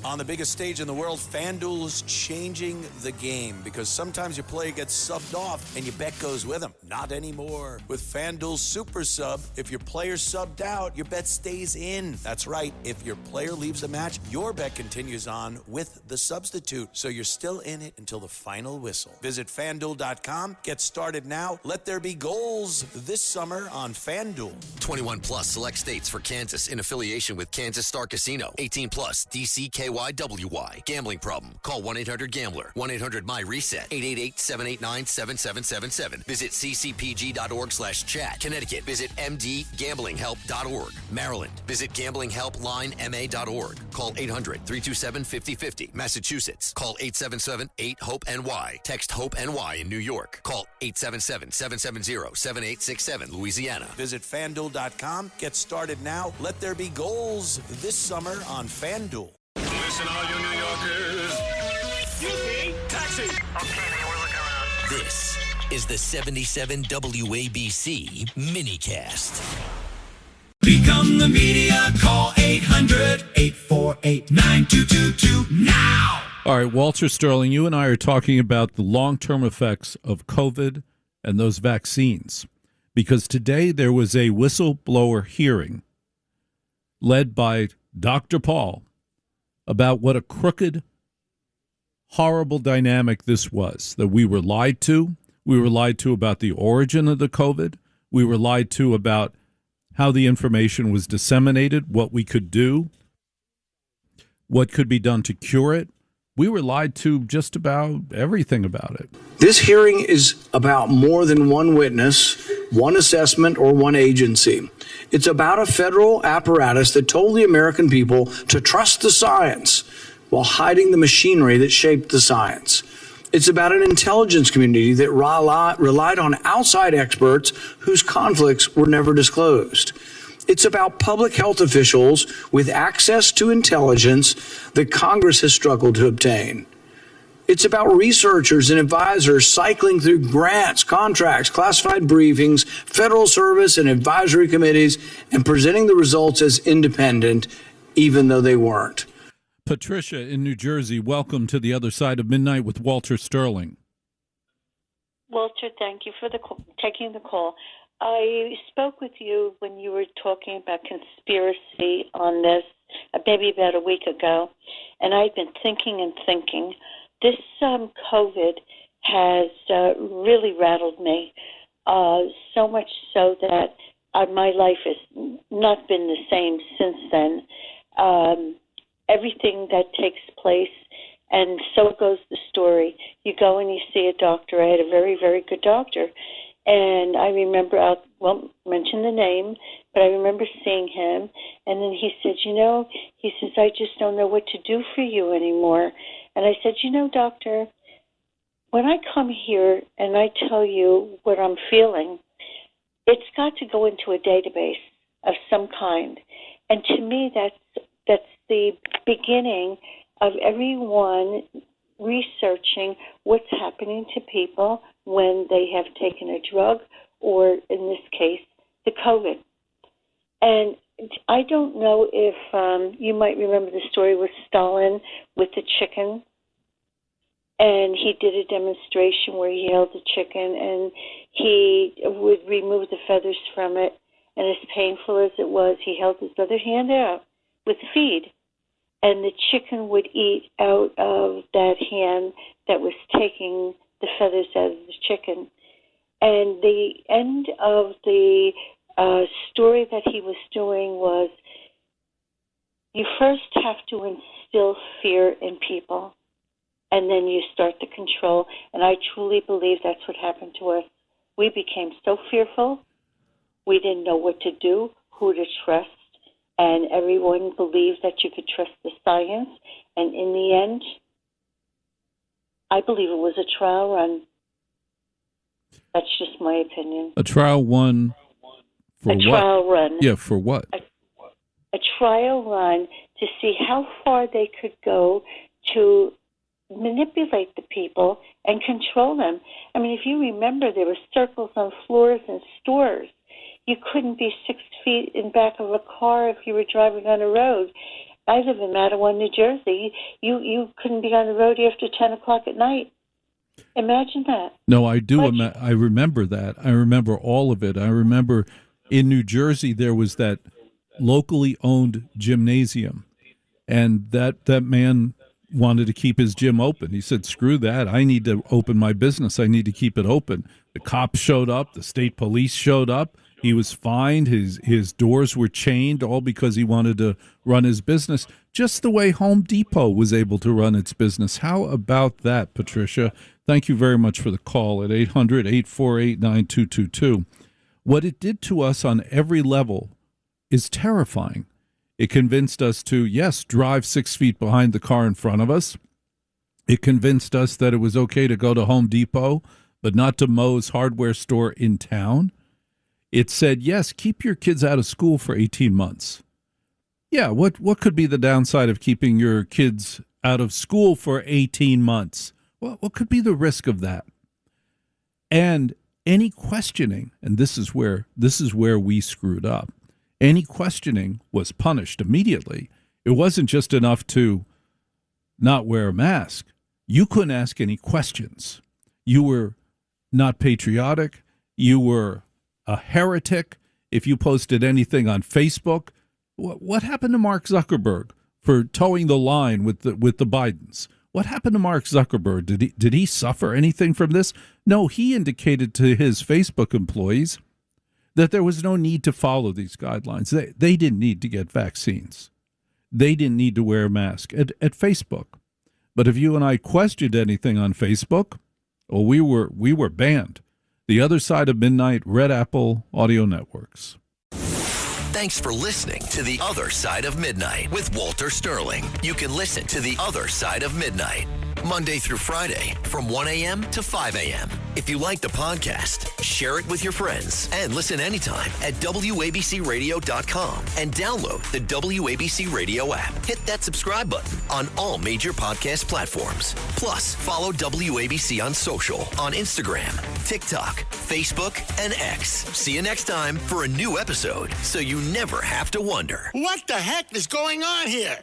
On the biggest stage in the world, FanDuel's changing the game because sometimes your player gets subbed off and your bet goes with them. Not anymore. With FanDuel's Super Sub, if your player's subbed out, your bet stays in. That's right. If your player leaves the match, your bet continues on with the substitute. So you're still in it until the final whistle. Visit FanDuel.com. Get started now. Let there be goals this summer on FanDuel. 21 plus select states for Kansas in affiliation with Kansas Star Casino. 18 plus DCKYWY. Gambling problem? Call 1-800-GAMBLER. 1-800-MY-RESET. 888-789-7777. Visit ccpg.org/chat. Connecticut. Visit mdgamblinghelp.org. Maryland. Visit gamblinghelplinema.org. Call 800-327-5050. Massachusetts. Call 877-8-HOPE-NY. Text HOPE-NY in New York. Call 877-770-7867. Louisiana. Visit FanDuel.com. Get started now. Let there be goals this summer on FanDuel. Listen, all you New Yorkers. Excuse me. Taxi. Okay, man, we're looking around. This is the 77 WABC minicast. Become the media. Call 800-848-9222 now. All right, Walter Sterling, you and I are talking about the long-term effects of COVID and those vaccines. Because today there was a whistleblower hearing led by Dr. Paul about what a crooked, horrible dynamic this was, that we were lied to. We were lied to about the origin of the COVID. We were lied to about how the information was disseminated, what we could do, what could be done to cure it. We were lied to just about everything about it. This hearing is about more than one witness, one assessment, or one agency. It's about a federal apparatus that told the American people to trust the science while hiding the machinery that shaped the science. It's about an intelligence community that relied on outside experts whose conflicts were never disclosed. It's about public health officials with access to intelligence that Congress has struggled to obtain. It's about researchers and advisors cycling through grants, contracts, classified briefings, federal service and advisory committees, and presenting the results as independent, even though they weren't. Patricia in New Jersey, welcome to the other side of midnight with Walter Sterling. Walter, thank you for taking the call. I spoke with you when you were talking about conspiracy on this, maybe about a week ago, and I've been thinking and thinking. This COVID has really rattled me, so much so that my life has not been the same since then. Everything that takes place, and so goes the story. You go and you see a doctor. I had a very, very good doctor. And I remember, I won't mention the name, but I remember seeing him. And then he said, he says, I just don't know what to do for you anymore. And I said, doctor, when I come here and I tell you what I'm feeling, it's got to go into a database of some kind. And to me, that's the beginning of everyone researching what's happening to people when they have taken a drug, or in this case, the COVID. And I don't know if you might remember the story with Stalin with the chicken. And he did a demonstration where he held the chicken and he would remove the feathers from it. And as painful as it was, he held his other hand out with feed. And the chicken would eat out of that hand that was taking the feathers out of the chicken. And the end of the story that he was doing was, you first have to instill fear in people, and then you start the control. And I truly believe that's what happened to us. We became so fearful, we didn't know what to do, who to trust, and everyone believed that you could trust the science. And in the end, I believe it was a trial run. That's just my opinion. A trial run for what? A trial run. Yeah, for what? A trial run to see how far they could go to manipulate the people and control them. I mean, if you remember, there were circles on floors in stores. You couldn't be 6 feet in back of a car if you were driving on a road. I live in Matawan, New Jersey. You couldn't be on the road after 10 o'clock at night. Imagine that. No, I do. I remember that. I remember all of it. I remember in New Jersey there was that locally owned gymnasium, and that man wanted to keep his gym open. He said, screw that. I need to open my business. I need to keep it open. The cops showed up. The state police showed up. He was fined. His doors were chained, all because he wanted to run his business, just the way Home Depot was able to run its business. How about that, Patricia? Thank you very much for the call at 800-848-9222. What it did to us on every level is terrifying. It convinced us to, yes, drive 6 feet behind the car in front of us. It convinced us that it was okay to go to Home Depot, but not to Moe's hardware store in town. It said, yes, keep your kids out of school for 18 months. Yeah, what could be the downside of keeping your kids out of school for 18 months? What could be the risk of that? And any questioning, and this is where we screwed up. Any questioning was punished immediately. It wasn't just enough to not wear a mask. You couldn't ask any questions. You were not patriotic. You were a heretic if you posted anything on Facebook. What happened to Mark Zuckerberg for towing the line with the Bidens? What happened to Mark Zuckerberg? Did he suffer anything from this? No, he indicated to his Facebook employees that there was no need to follow these guidelines. They didn't need to get vaccines. They didn't need to wear a mask at Facebook. But if you and I questioned anything on Facebook, well, we were banned. The Other Side of Midnight, Red Apple Audio Networks. Thanks for listening to The Other Side of Midnight with Walter Sterling. You can listen to The Other Side of Midnight Monday through Friday from 1 a.m. to 5 a.m. If you like the podcast, share it with your friends and listen anytime at WABCRadio.com and download the WABC Radio app. Hit that subscribe button on all major podcast platforms. Plus, follow WABC on social on Instagram, TikTok, Facebook, and X. See you next time for a new episode so you never have to wonder. What the heck is going on here?